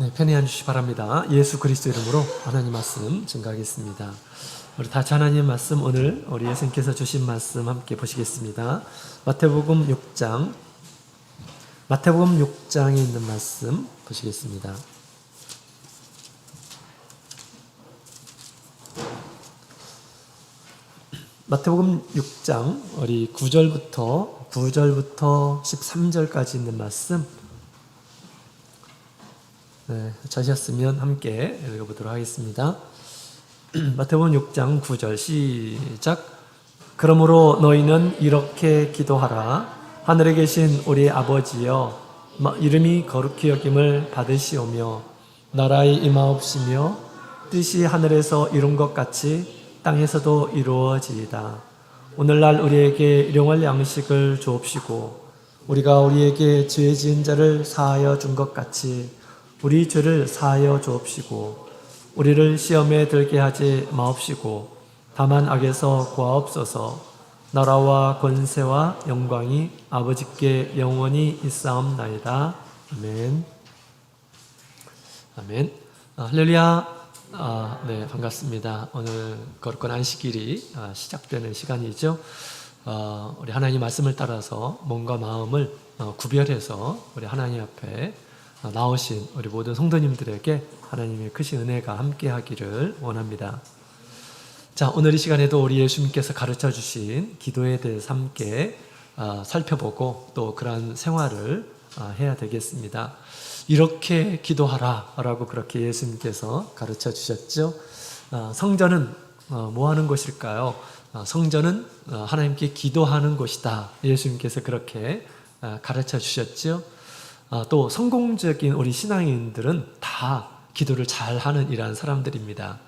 네, 편히 앉으시기 바랍니다. 예수 그리스도 이름으로 하나님 말씀 증거하겠습니다. 우리 다시 하나님 말씀, 오늘 우리 예수님께서 주신 말씀 함께 보시겠습니다. 마태복음 6장에 있는 말씀 보시겠습니다. 마태복음 6장 우리 9절부터 13절까지 있는 말씀, 네, 찾으셨으면 함께 읽어보도록 하겠습니다. 마태복음 6장 9절 시작. 그러므로 너희는 이렇게 기도하라. 하늘에 계신 우리 아버지여, 이름이 거룩히 여김을 받으시오며 나라의 임하옵시며 뜻이 하늘에서 이룬 것 같이 땅에서도 이루어지이다. 오늘날 우리에게 일용할 양식을 주옵시고 우리가 우리에게 죄 지은 자를 사하여 준 것 같이 우리 죄를 사하여 주옵시고 우리를 시험에 들게 하지 마옵시고 다만 악에서 구하옵소서. 나라와 권세와 영광이 아버지께 영원히 있사옵나이다. 아멘. 아멘. 할렐루야. 네, 반갑습니다. 오늘 거룩한 안식일이 시작되는 시간이죠. 우리 하나님 말씀을 따라서 몸과 마음을 구별해서 우리 하나님 앞에 나오신 우리 모든 성도님들에게 하나님의 크신 은혜가 함께 하기를 원합니다. 자, 오늘 이 시간에도 우리 예수님께서 가르쳐 주신 기도에 대해서 함께 살펴보고 또 그러한 생활을 해야 되겠습니다. 이렇게 기도하라 라고 그렇게 예수님께서 가르쳐 주셨죠. 성전은 뭐 하는 곳일까요? 성전은 하나님께 기도하는 곳이다. 예수님께서 그렇게 가르쳐 주셨죠. 또 성공적인 우리 신앙인들은 다 기도를 잘하는 이러한 사람들입니다.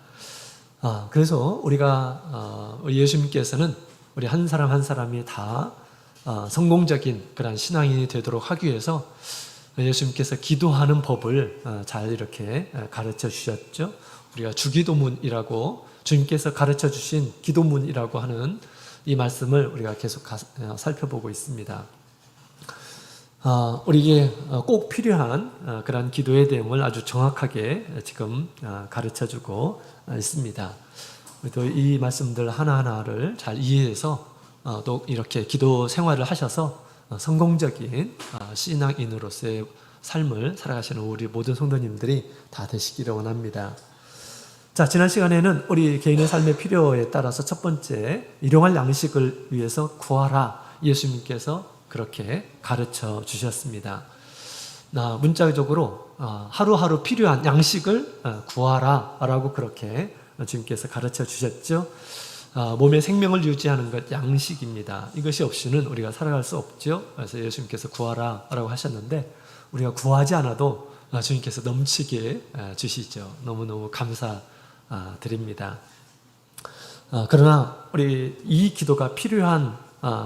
그래서 우리가 예수님께서는 우리 한 사람 한 사람이 다 성공적인 그런 신앙인이 되도록 하기 위해서 예수님께서 기도하는 법을 잘 이렇게 가르쳐 주셨죠. 우리가 주기도문이라고 주님께서 가르쳐 주신 기도문이라고 하는 이 말씀을 우리가 계속 살펴보고 있습니다. 우리에게 꼭 필요한 그런 기도의 내용을 아주 정확하게 지금 가르쳐 주고 있습니다. 또 이 말씀들 하나하나를 잘 이해해서 또 이렇게 기도 생활을 하셔서 성공적인 신앙인으로서의 삶을 살아가시는 우리 모든 성도님들이 다 되시기를 원합니다. 자, 지난 시간에는 우리 개인의 삶의 필요에 따라서 첫 번째, 일용할 양식을 위해서 구하라. 예수님께서 그렇게 가르쳐 주셨습니다. 문자적으로 하루하루 필요한 양식을 구하라 라고 그렇게 주님께서 가르쳐 주셨죠. 몸의 생명을 유지하는 것 양식입니다. 이것이 없이는 우리가 살아갈 수 없죠. 그래서 예수님께서 구하라 라고 하셨는데 우리가 구하지 않아도 주님께서 넘치게 주시죠. 너무너무 감사드립니다. 그러나 우리 이 기도가 필요한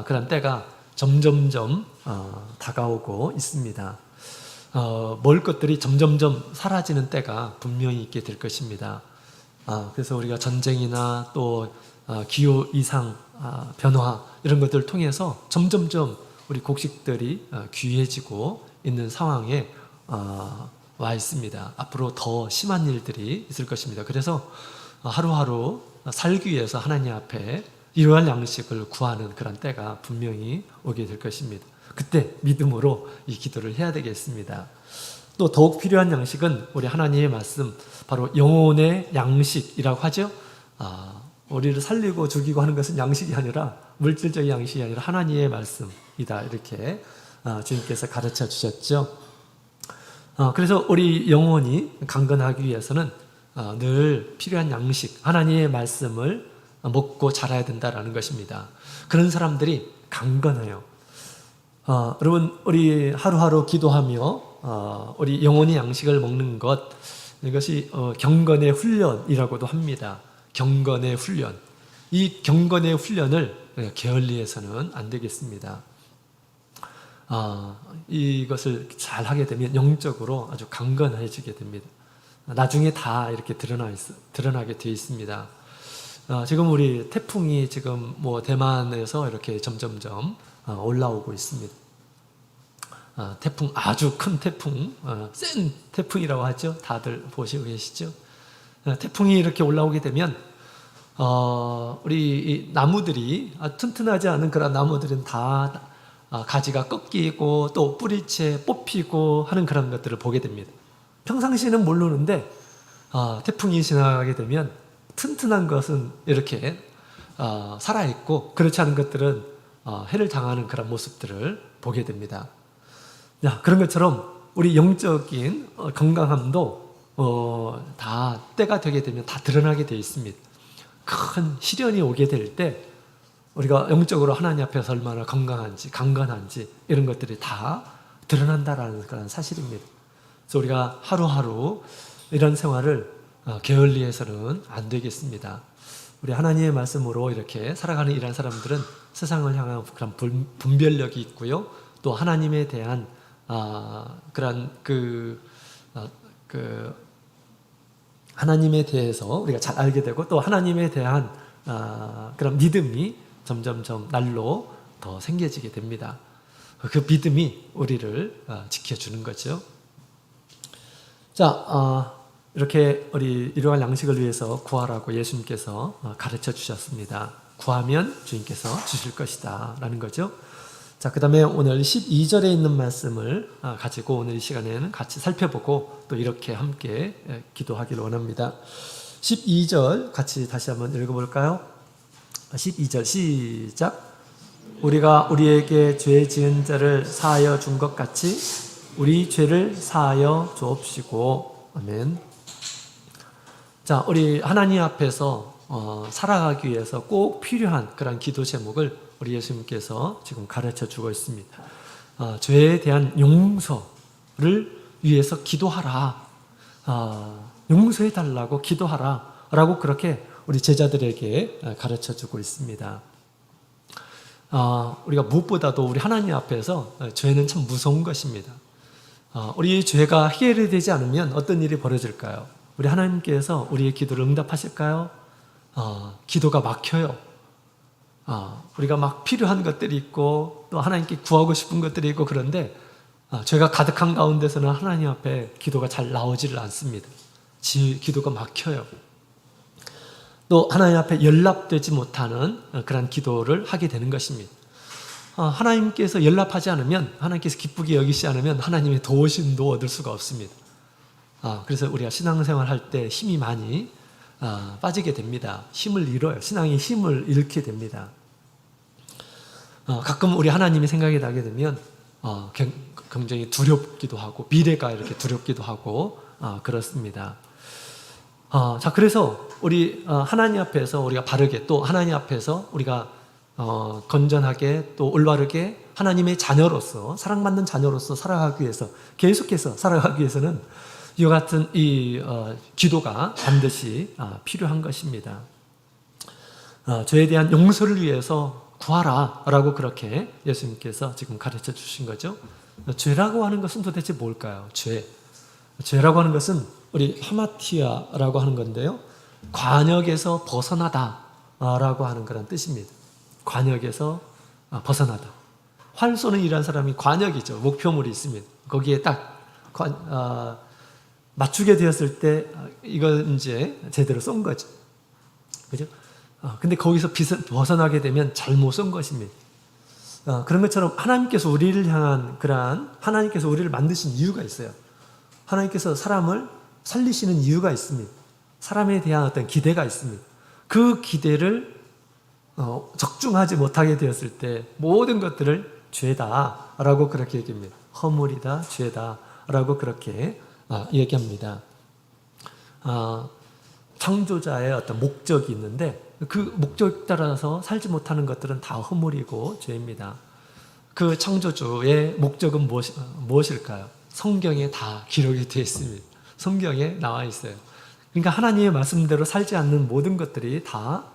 그런 때가 점점점 다가오고 있습니다. 먹을 것들이 점점점 사라지는 때가 분명히 있게 될 것입니다. 그래서 우리가 전쟁이나 또 기후 이상 변화 이런 것들을 통해서 점점점 우리 곡식들이 귀해지고 있는 상황에 와 있습니다. 앞으로 더 심한 일들이 있을 것입니다. 그래서 하루하루 살기 위해서 하나님 앞에 일용할 양식을 구하는 그런 때가 분명히 오게 될 것입니다. 그때 믿음으로 이 기도를 해야 되겠습니다. 또 더욱 필요한 양식은 우리 하나님의 말씀, 바로 영혼의 양식이라고 하죠. 우리를 살리고 죽이고 하는 것은 양식이 아니라 물질적인 양식이 아니라 하나님의 말씀이다. 이렇게 주님께서 가르쳐 주셨죠. 그래서 우리 영혼이 강건하기 위해서는 늘 필요한 양식, 하나님의 말씀을 먹고 자라야 된다라는 것입니다. 그런 사람들이 강건해요. 여러분, 우리 하루하루 기도하며 우리 영혼의 양식을 먹는 것, 이것이 경건의 훈련이라고도 합니다. 경건의 훈련. 이 경건의 훈련을 게을리해서는 안 되겠습니다. 이것을 잘 하게 되면 영적으로 아주 강건해지게 됩니다. 나중에 다 이렇게 드러나게 되어 있습니다. 지금 우리 태풍이 지금 대만에서 이렇게 점점점 올라오고 있습니다. 태풍, 아주 큰 태풍, 센 태풍이라고 하죠. 다들 보시고 계시죠? 태풍이 이렇게 올라오게 되면 우리 이 나무들이 튼튼하지 않은 그런 나무들은 다 가지가 꺾이고 또 뿌리채 뽑히고 하는 그런 것들을 보게 됩니다. 평상시에는 모르는데 태풍이 지나가게 되면 튼튼한 것은 이렇게 살아있고 그렇지 않은 것들은 해를 당하는 그런 모습들을 보게 됩니다. 그런 것처럼 우리 영적인 건강함도 다 때가 되게 되면 다 드러나게 되어 있습니다. 큰 시련이 오게 될 때 우리가 영적으로 하나님 앞에서 얼마나 건강한지 강건한지 이런 것들이 다 드러난다라는 그런 사실입니다. 그래서 우리가 하루하루 이런 생활을 게을리해서는 안 되겠습니다. 우리 하나님의 말씀으로 이렇게 살아가는 이런 사람들은 세상을 향한 그런 분별력이 있고요. 또 하나님에 대한 그런 하나님에 대해서 우리가 잘 알게 되고 또 하나님에 대한 그런 믿음이 점점점 날로 더 생겨지게 됩니다. 그 믿음이 우리를 지켜주는 거죠. 자, 이렇게 우리 일용할 양식을 위해서 구하라고 예수님께서 가르쳐 주셨습니다. 구하면 주님께서 주실 것이다 라는 거죠. 자, 그 다음에 오늘 12절에 있는 말씀을 가지고 오늘 이 시간에는 같이 살펴보고 또 이렇게 함께 기도하기를 원합니다. 12절 같이 다시 한번 읽어볼까요? 12절 시작. 우리가 우리에게 죄 지은 자를 사하여 준 것 같이 우리 죄를 사하여 주옵시고. 아멘. 자, 우리 하나님 앞에서 살아가기 위해서 꼭 필요한 그런 기도 제목을 우리 예수님께서 지금 가르쳐 주고 있습니다. 죄에 대한 용서를 위해서 기도하라. 용서해 달라고 기도하라. 라고 그렇게 우리 제자들에게 가르쳐 주고 있습니다. 우리가 무엇보다도 우리 하나님 앞에서 죄는 참 무서운 것입니다. 우리 죄가 해결이 되지 않으면 어떤 일이 벌어질까요? 우리 하나님께서 우리의 기도를 응답하실까요? 기도가 막혀요. 우리가 막 필요한 것들이 있고 또 하나님께 구하고 싶은 것들이 있고 그런데 죄가 가득한 가운데서는 하나님 앞에 기도가 잘 나오지를 않습니다. 기도가 막혀요. 또 하나님 앞에 연락되지 못하는 그런 기도를 하게 되는 것입니다. 하나님께서 연락하지 않으면, 하나님께서 기쁘게 여기지 않으면 하나님의 도우심도 얻을 수가 없습니다. 그래서 우리가 신앙생활 할 때 힘이 많이 빠지게 됩니다. 힘을 잃어요. 신앙의 힘을 잃게 됩니다. 가끔 우리 하나님이 생각이 나게 되면 굉장히 두렵기도 하고 미래가 이렇게 두렵기도 하고 그렇습니다. 자, 그래서 우리 하나님 앞에서 우리가 바르게 또 하나님 앞에서 우리가 건전하게 또 올바르게 하나님의 자녀로서 사랑받는 자녀로서 살아가기 위해서 계속해서 살아가기 위해서는 이와 같은 이 기도가 반드시 필요한 것입니다. 죄에 대한 용서를 위해서 구하라 라고 그렇게 예수님께서 지금 가르쳐 주신 거죠. 죄라고 하는 것은 도대체 뭘까요? 죄라고 하는 것은 우리 하마티아라고 하는 건데요. 관역에서 벗어나다 라고 하는 그런 뜻입니다. 관역에서 벗어나다. 활 쏘는 일한 사람이 관역이죠. 목표물이 있습니다. 거기에 딱 맞추게 되었을 때 이건 이제 제대로 쏜 거죠. 그죠? 근데 거기서 벗어나게 되면 잘못 쏜 것입니다. 그런 것처럼 하나님께서 우리를 향한 그러한 하나님께서 우리를 만드신 이유가 있어요. 하나님께서 사람을 살리시는 이유가 있습니다. 사람에 대한 어떤 기대가 있습니다. 그 기대를 적중하지 못하게 되었을 때 모든 것들을 죄다라고 그렇게 얘기합니다. 허물이다, 죄다라고 그렇게 얘기합니다. 창조자의 어떤 목적이 있는데 그 목적에 따라서 살지 못하는 것들은 다 허물이고 죄입니다. 그 창조주의 목적은 무엇일까요? 성경에 다 기록이 되어 있습니다. 성경에 나와 있어요. 그러니까 하나님의 말씀대로 살지 않는 모든 것들이 다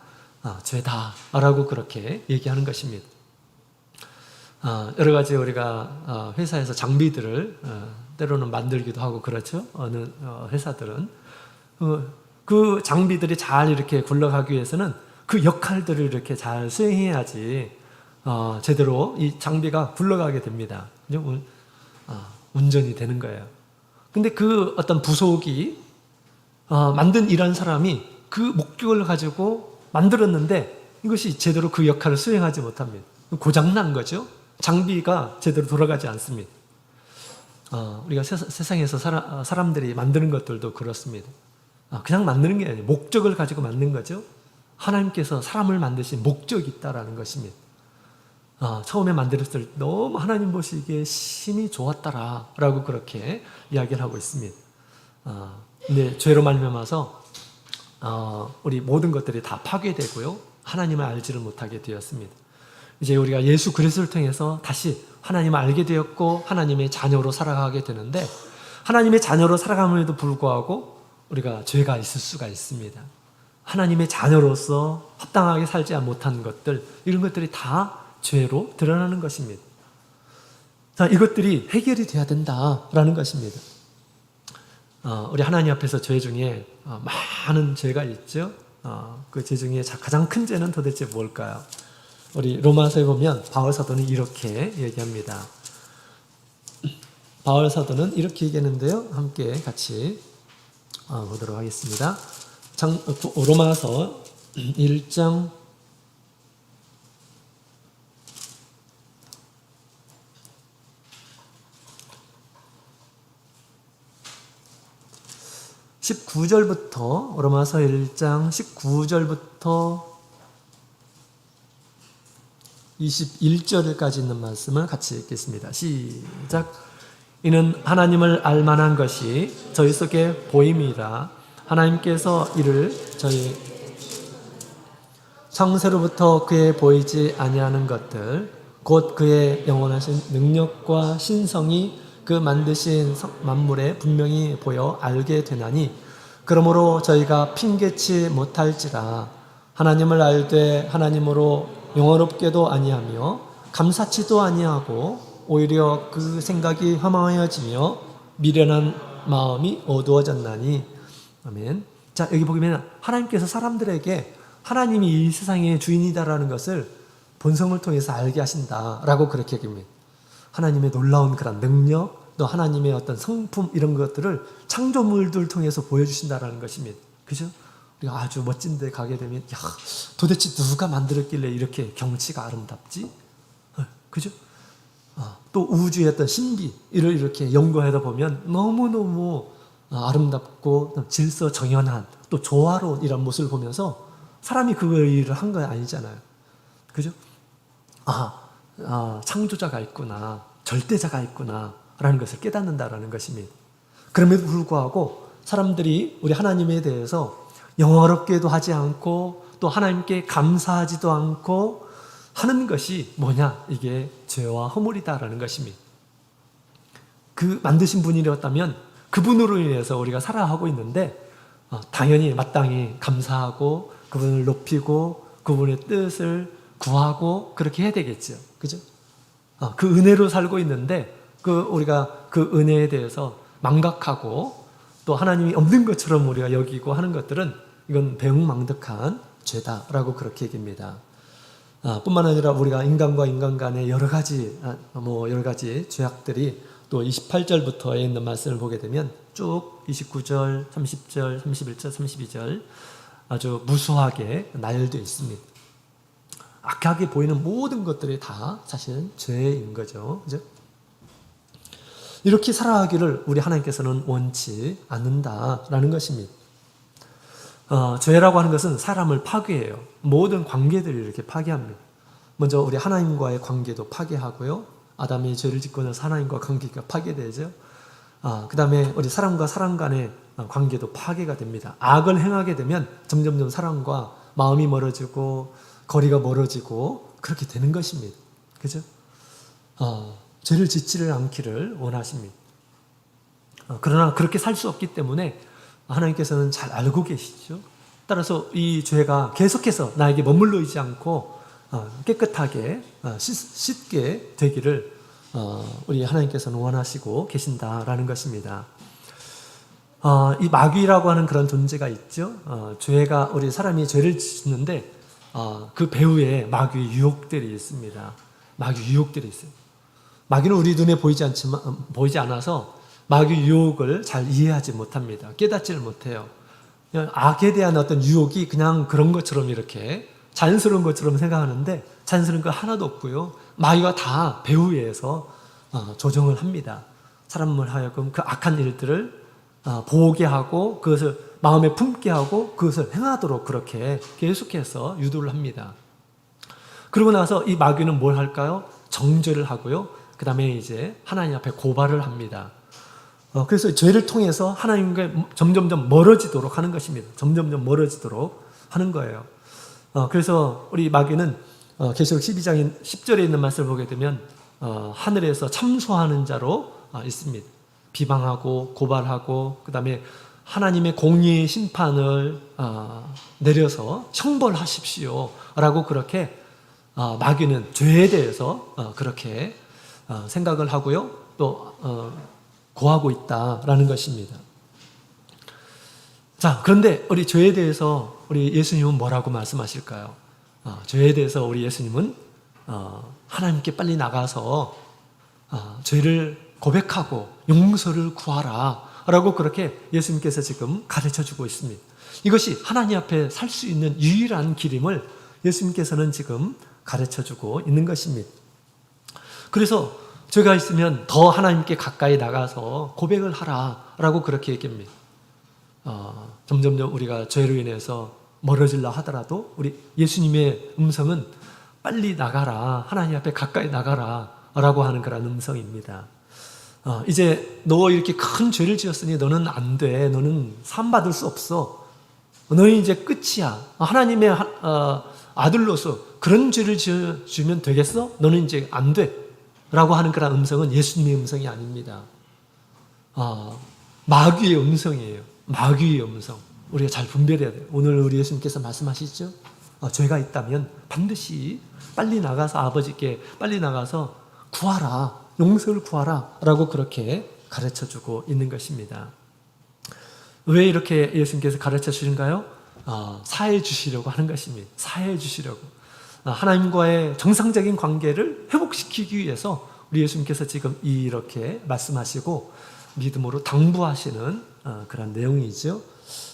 죄다라고 그렇게 얘기하는 것입니다. 여러 가지 우리가 회사에서 장비들을 때로는 만들기도 하고 그렇죠. 어느 회사들은 그 장비들이 잘 이렇게 굴러가기 위해서는 그 역할들을 이렇게 잘 수행해야지 제대로 이 장비가 굴러가게 됩니다. 운전이 되는 거예요. 근데 그 어떤 부속이 만든 이런 사람이 그 목적을 가지고 만들었는데 이것이 제대로 그 역할을 수행하지 못합니다. 고장난 거죠. 장비가 제대로 돌아가지 않습니다. 우리가 세상에서 사람들이 만드는 것들도 그렇습니다. 그냥 만드는 게 아니에요. 목적을 가지고 만든 거죠. 하나님께서 사람을 만드신 목적이 있다라는 것입니다. 처음에 만들었을 때 너무 하나님 보시기에 심히 좋았다라 라고 그렇게 이야기를 하고 있습니다. 근데 죄로 말미암아서 우리 모든 것들이 다 파괴되고요. 하나님을 알지를 못하게 되었습니다. 이제 우리가 예수 그리스도를 통해서 다시 하나님을 알게 되었고 하나님의 자녀로 살아가게 되는데 하나님의 자녀로 살아감에도 불구하고 우리가 죄가 있을 수가 있습니다. 하나님의 자녀로서 합당하게 살지 못한 것들, 이런 것들이 다 죄로 드러나는 것입니다. 자, 이것들이 해결이 돼야 된다라는 것입니다. 우리 하나님 앞에서 죄 중에 많은 죄가 있죠. 그 죄 중에 가장 큰 죄는 도대체 뭘까요? 우리 로마서에 보면 바울 사도는 이렇게 얘기합니다. 바울 사도는 이렇게 얘기하는데요. 함께 같이 보도록 하겠습니다. 로마서 1장 19절부터 로마서 1장 19절부터 21절까지 있는 말씀을 같이 읽겠습니다. 시작. 이는 하나님을 알만한 것이 저희 속에 보임이라. 하나님께서 이를 저희 창세로부터 그에 보이지 아니하는 것들 곧 그의 영원하신 능력과 신성이 그 만드신 만물에 분명히 보여 알게 되나니 그러므로 저희가 핑계치 못할지라. 하나님을 알되 하나님으로 영원롭게도 아니하며 감사치도 아니하고 오히려 그 생각이 허망하여지며 미련한 마음이 어두워졌나니. 아멘. 자, 여기 보면 하나님께서 사람들에게 하나님이 이 세상의 주인이다라는 것을 본성을 통해서 알게 하신다라고 그렇게 얘기합니다. 하나님의 놀라운 그런 능력, 또 하나님의 어떤 성품 이런 것들을 창조물들 통해서 보여주신다라는 것입니다. 그죠? 우리가 아주 멋진 데 가게 되면 야, 도대체 누가 만들었길래 이렇게 경치가 아름답지? 그죠? 또 우주의 어떤 신비를 이렇게 연구하다 보면 너무너무 아름답고 질서정연한 또 조화로운 이런 모습을 보면서 사람이 그 일을 한 건 아니잖아요. 그죠? 창조자가 있구나, 절대자가 있구나 라는 것을 깨닫는다라는 것입니다. 그럼에도 불구하고 사람들이 우리 하나님에 대해서 영화롭게도 하지 않고 또 하나님께 감사하지도 않고 하는 것이 뭐냐? 이게 죄와 허물이다라는 것입니다. 그 만드신 분이었다면 그분으로 인해서 우리가 살아가고 있는데 당연히 마땅히 감사하고 그분을 높이고 그분의 뜻을 구하고 그렇게 해야 되겠죠. 그죠? 그 은혜로 살고 있는데 우리가 그 은혜에 대해서 망각하고 또 하나님이 없는 것처럼 우리가 여기고 하는 것들은 이건 배은망덕한 죄다라고 그렇게 얘기합니다. 뿐만 아니라 우리가 인간과 인간 간의 여러 가지 죄악들이 또 28절부터에 있는 말씀을 보게 되면 쭉 29절, 30절, 31절, 32절 아주 무수하게 나열되어 있습니다. 악하게 보이는 모든 것들이 다 사실은 죄인 거죠. 그죠? 이렇게 살아가기를 우리 하나님께서는 원치 않는다라는 것입니다. 죄라고 하는 것은 사람을 파괴해요. 모든 관계들을 이렇게 파괴합니다. 먼저 우리 하나님과의 관계도 파괴하고요. 아담이 죄를 짓고 나서 하나님과 관계가 파괴되죠. 그 다음에 우리 사람과 사람 간의 관계도 파괴가 됩니다. 악을 행하게 되면 점점점 사람과 마음이 멀어지고 거리가 멀어지고 그렇게 되는 것입니다. 그죠? 죄를 짓지를 않기를 원하십니다. 그러나 그렇게 살 수 없기 때문에 하나님께서는 잘 알고 계시죠. 따라서 이 죄가 계속해서 나에게 머물러 있지 않고 깨끗하게 씻게 되기를 우리 하나님께서는 원하시고 계신다라는 것입니다. 이 마귀라고 하는 그런 존재가 있죠. 죄가 우리 사람이 죄를 짓는데 그 배후에 마귀 유혹들이 있습니다. 마귀 유혹들이 있어요. 마귀는 우리 눈에 보이지 않아서 마귀 유혹을 잘 이해하지 못합니다. 깨닫지를 못해요. 그냥 악에 대한 어떤 유혹이 그냥 그런 것처럼 이렇게 자연스러운 것처럼 생각하는데 자연스러운 거 하나도 없고요. 마귀가 다 배후에서 조정을 합니다. 사람을 하여금 그 악한 일들을 보게 하고 그것을 마음에 품게 하고 그것을 행하도록 그렇게 계속해서 유도를 합니다. 그러고 나서 이 마귀는 뭘 할까요? 정죄를 하고요. 그 다음에 이제 하나님 앞에 고발을 합니다. 그래서 죄를 통해서 하나님과 점점점 멀어지도록 하는 것입니다. 점점점 멀어지도록 하는 거예요. 그래서 우리 마귀는 계시록 12장 10절에 있는 말씀을 보게 되면 하늘에서 참소하는 자로 있습니다. 비방하고 고발하고 그 다음에 하나님의 공의의 심판을 내려서 형벌하십시오 라고 그렇게 마귀는 죄에 대해서 그렇게 생각을 하고요. 또 고하고 있다라는 것입니다. 자, 그런데 우리 죄에 대해서 우리 예수님은 뭐라고 말씀하실까요? 죄에 대해서 우리 예수님은 하나님께 빨리 나가서 죄를 고백하고 용서를 구하라 라고 그렇게 예수님께서 지금 가르쳐주고 있습니다. 이것이 하나님 앞에 살 수 있는 유일한 길임을 예수님께서는 지금 가르쳐주고 있는 것입니다. 그래서 죄가 있으면 더 하나님께 가까이 나가서 고백을 하라 라고 그렇게 얘기합니다. 점점점 우리가 죄로 인해서 멀어질라 하더라도 우리 예수님의 음성은 빨리 나가라, 하나님 앞에 가까이 나가라 라고 하는 그런 음성입니다. 이제 너 이렇게 큰 죄를 지었으니 너는 안 돼. 너는 사함받을 수 없어. 너는 이제 끝이야. 하나님의 아들로서 그런 죄를 지으면 되겠어? 너는 이제 안 돼. 라고 하는 그런 음성은 예수님의 음성이 아닙니다. 마귀의 음성이에요. 마귀의 음성. 우리가 잘 분별해야 돼요. 오늘 우리 예수님께서 말씀하시죠? 죄가 있다면 반드시 빨리 나가서 아버지께 빨리 나가서 구하라. 용서를 구하라. 라고 그렇게 가르쳐주고 있는 것입니다. 왜 이렇게 예수님께서 가르쳐 주신가요? 사해 주시려고 하는 것입니다. 사해 주시려고. 하나님과의 정상적인 관계를 회복시키기 위해서 우리 예수님께서 지금 이렇게 말씀하시고 믿음으로 당부하시는 그런 내용이죠.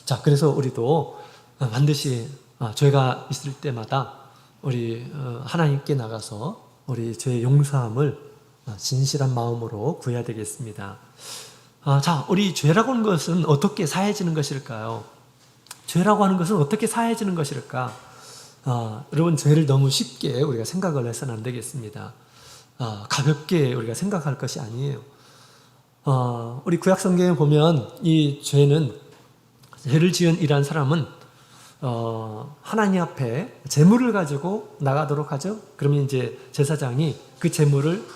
자, 그래서 우리도 반드시 죄가 있을 때마다 우리 하나님께 나가서 우리 죄의 용서함을 진실한 마음으로 구해야 되겠습니다. 자, 우리 죄라고 하는 것은 어떻게 사해지는 것일까요? 죄라고 하는 것은 어떻게 사해지는 것일까? 여러분, 죄를 너무 쉽게 우리가 생각을 해서는 안 되겠습니다. 가볍게 우리가 생각할 것이 아니에요. 우리 구약 성경에 보면 이 죄는, 죄를 지은 이란 사람은 하나님 앞에 제물을 가지고 나가도록 하죠. 그러면 이제 제사장이 그 제물을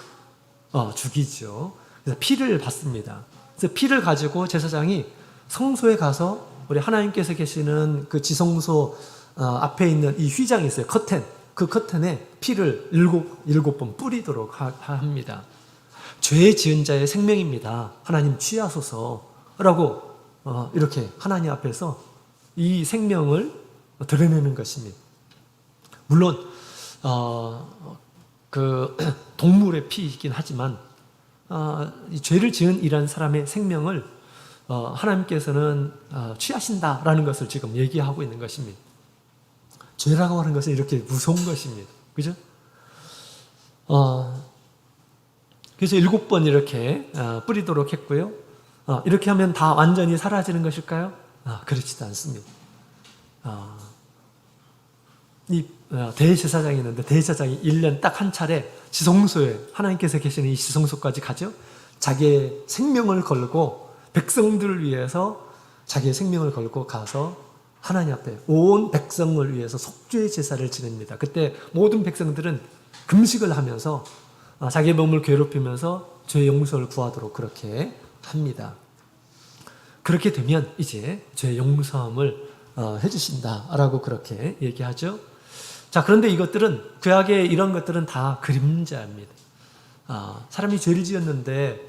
죽이죠. 그래서 피를 받습니다. 그래서 피를 가지고 제사장이 성소에 가서 우리 하나님께서 계시는 그 지성소 앞에 있는 이 휘장이 있어요. 커튼. 그 커튼에 피를 일곱 번 뿌리도록 합니다. 죄 지은 자의 생명입니다. 하나님 취하소서라고 이렇게 하나님 앞에서 이 생명을 드러내는 것입니다. 물론 그 동물의 피이긴 하지만 이 죄를 지은 이란 사람의 생명을 하나님께서는 취하신다라는 것을 지금 얘기하고 있는 것입니다. 죄라고 하는 것은 이렇게 무서운 것입니다. 그죠? 그래서 7번 이렇게 뿌리도록 했고요. 이렇게 하면 다 완전히 사라지는 것일까요? 그렇지도 않습니다. 이 대제사장이 있는데 대제사장이 1년 딱 한 차례 지성소에 하나님께서 계시는 이 지성소까지 가죠. 자기의 생명을 걸고 백성들을 위해서 자기의 생명을 걸고 가서 하나님 앞에 온 백성을 위해서 속죄의 제사를 지냅니다. 그때 모든 백성들은 금식을 하면서 자기의 몸을 괴롭히면서 죄 용서를 구하도록 그렇게 합니다. 그렇게 되면 이제 죄 용서함을 해주신다라고 그렇게 얘기하죠. 자, 그런데 이것들은, 구약의 이런 것들은 다 그림자입니다. 사람이 죄를 지었는데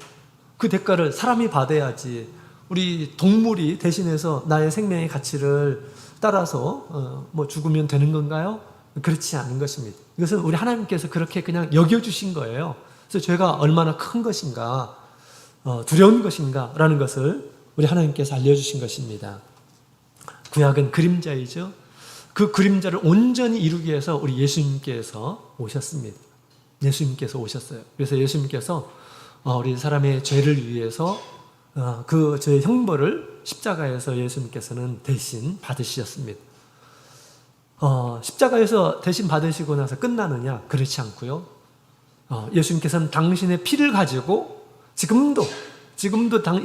그 대가를 사람이 받아야지, 우리 동물이 대신해서 나의 생명의 가치를 따라서 뭐 죽으면 되는 건가요? 그렇지 않은 것입니다. 이것은 우리 하나님께서 그렇게 그냥 여겨주신 거예요. 그래서 죄가 얼마나 큰 것인가, 두려운 것인가 라는 것을 우리 하나님께서 알려주신 것입니다. 구약은 그림자이죠. 그 그림자를 온전히 이루기 위해서 우리 예수님께서 오셨습니다. 예수님께서 오셨어요. 그래서 예수님께서 우리 사람의 죄를 위해서 그 죄의 형벌을 십자가에서 예수님께서는 대신 받으셨습니다. 십자가에서 대신 받으시고 나서 끝나느냐? 그렇지 않고요. 예수님께서는 당신의 피를 가지고 지금도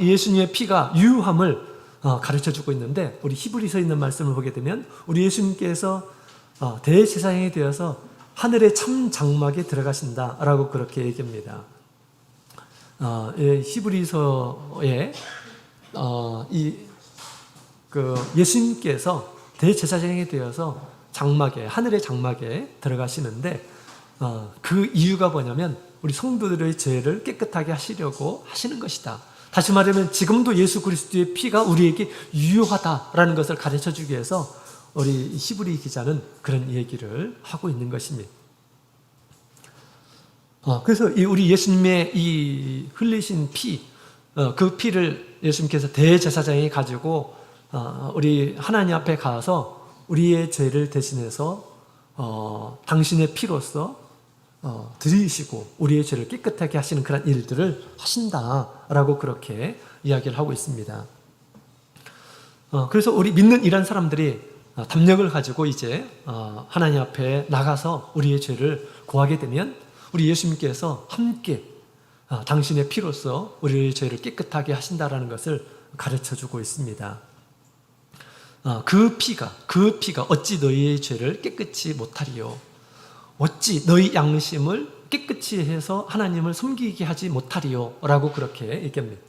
예수님의 피가 유효함을 가르쳐주고 있는데, 우리 히브리서에 있는 말씀을 보게 되면 우리 예수님께서 대제사장이 되어서 하늘의 참 장막에 들어가신다라고 그렇게 얘기합니다. 히브리서에 예수님께서 대제사장이 되어서 하늘의 장막에 들어가시는데, 그 이유가 뭐냐면 우리 성도들의 죄를 깨끗하게 하시려고 하시는 것이다. 다시 말하면 지금도 예수 그리스도의 피가 우리에게 유효하다라는 것을 가르쳐주기 위해서 우리 히브리 기자는 그런 얘기를 하고 있는 것입니다. 그래서 우리 예수님의 이 흘리신 피, 그 피를 예수님께서 대제사장이 가지고 우리 하나님 앞에 가서 우리의 죄를 대신해서 당신의 피로서 드리시고 우리의 죄를 깨끗하게 하시는 그런 일들을 하신다라고 그렇게 이야기를 하고 있습니다. 그래서 우리 믿는 이런 사람들이 담력을 가지고 이제 하나님 앞에 나가서 우리의 죄를 고하게 되면 우리 예수님께서 함께 당신의 피로서 우리의 죄를 깨끗하게 하신다라는 것을 가르쳐주고 있습니다. 그 피가 어찌 너희의 죄를 깨끗이 못하리요? 어찌 너희 양심을 깨끗이 해서 하나님을 섬기게 하지 못하리요? 라고 그렇게 얘기합니다.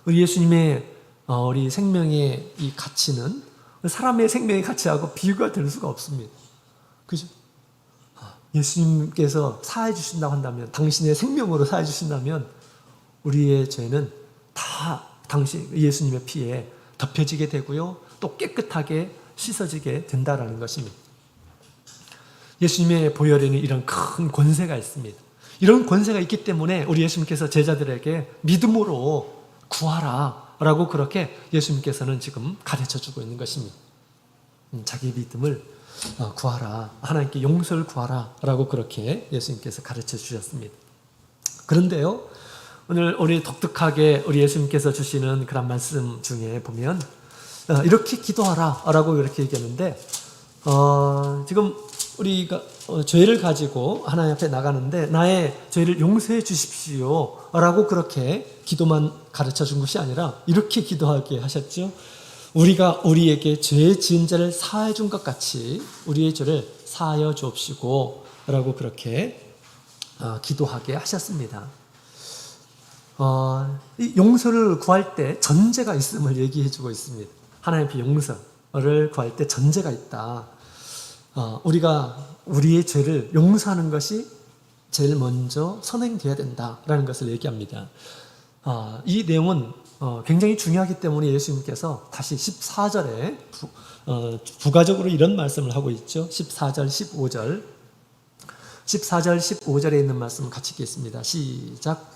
우리 예수님의 우리 생명의 이 가치는 사람의 생명의 가치하고 비교가 될 수가 없습니다. 그죠? 예수님께서 사해 주신다고 한다면, 당신의 생명으로 사해 주신다면 우리의 죄는 다 예수님의 피에 덮여지게 되고요, 또 깨끗하게 씻어지게 된다라는 것입니다. 예수님의 보혈에는 이런 큰 권세가 있습니다. 이런 권세가 있기 때문에 우리 예수님께서 제자들에게 믿음으로 구하라 라고 그렇게 예수님께서는 지금 가르쳐주고 있는 것입니다. 자기 믿음을 구하라, 하나님께 용서를 구하라 라고 그렇게 예수님께서 가르쳐 주셨습니다. 그런데요, 오늘 우리 독특하게 우리 예수님께서 주시는 그런 말씀 중에 보면 이렇게 기도하라 라고 이렇게 얘기하는데, 지금 우리가 죄를 가지고 하나님 앞에 나가는데 나의 죄를 용서해 주십시오 라고 그렇게 기도만 가르쳐 준 것이 아니라 이렇게 기도하게 하셨죠. 우리가 우리에게 죄 지은 자를 사하여 준 것 같이 우리의 죄를 사하여 주옵시고 라고 그렇게 기도하게 하셨습니다. 이 용서를 구할 때 전제가 있음을 얘기해 주고 있습니다. 하나님 앞에 용서를 구할 때 전제가 있다. 우리가 우리의 죄를 용서하는 것이 제일 먼저 선행되어야 된다라는 것을 얘기합니다. 이 내용은 굉장히 중요하기 때문에 예수님께서 다시 14절에 부가적으로 이런 말씀을 하고 있죠. 14절, 15절. 14절, 15절에 있는 말씀 같이 읽겠습니다. 시작.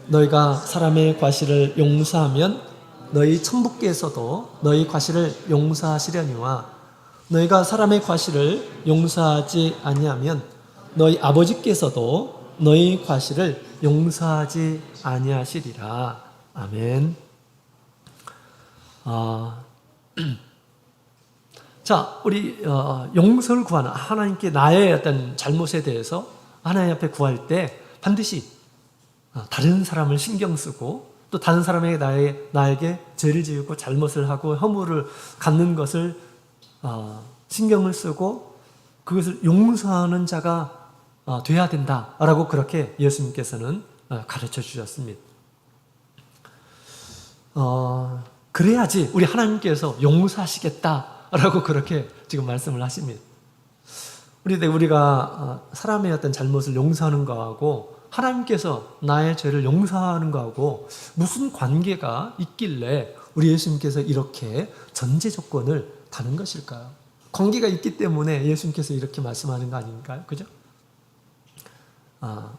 너희가 사람의 과실을 용서하면 너희 천부께서도 너희 과실을 용서하시려니와 너희가 사람의 과실을 용서하지 아니하면 너희 아버지께서도 너희 과실을 용서하지 아니하시리라. 아멘. 자, 우리 용서를 구하는, 하나님께 나의 어떤 잘못에 대해서 하나님 앞에 구할 때 반드시 다른 사람을 신경 쓰고 또 다른 사람에게 나에게 죄를 지고 잘못을 하고 허물을 갖는 것을 신경을 쓰고 그것을 용서하는 자가 돼야 된다라고 그렇게 예수님께서는 가르쳐 주셨습니다. 그래야지 우리 하나님께서 용서하시겠다라고 그렇게 지금 말씀을 하십니다. 우리가 사람의 어떤 잘못을 용서하는 거하고 하나님께서 나의 죄를 용서하는 거하고 무슨 관계가 있길래 우리 예수님께서 이렇게 전제 조건을 다는 것일까요? 관계가 있기 때문에 예수님께서 이렇게 말씀하는 거 아닌가요? 그죠?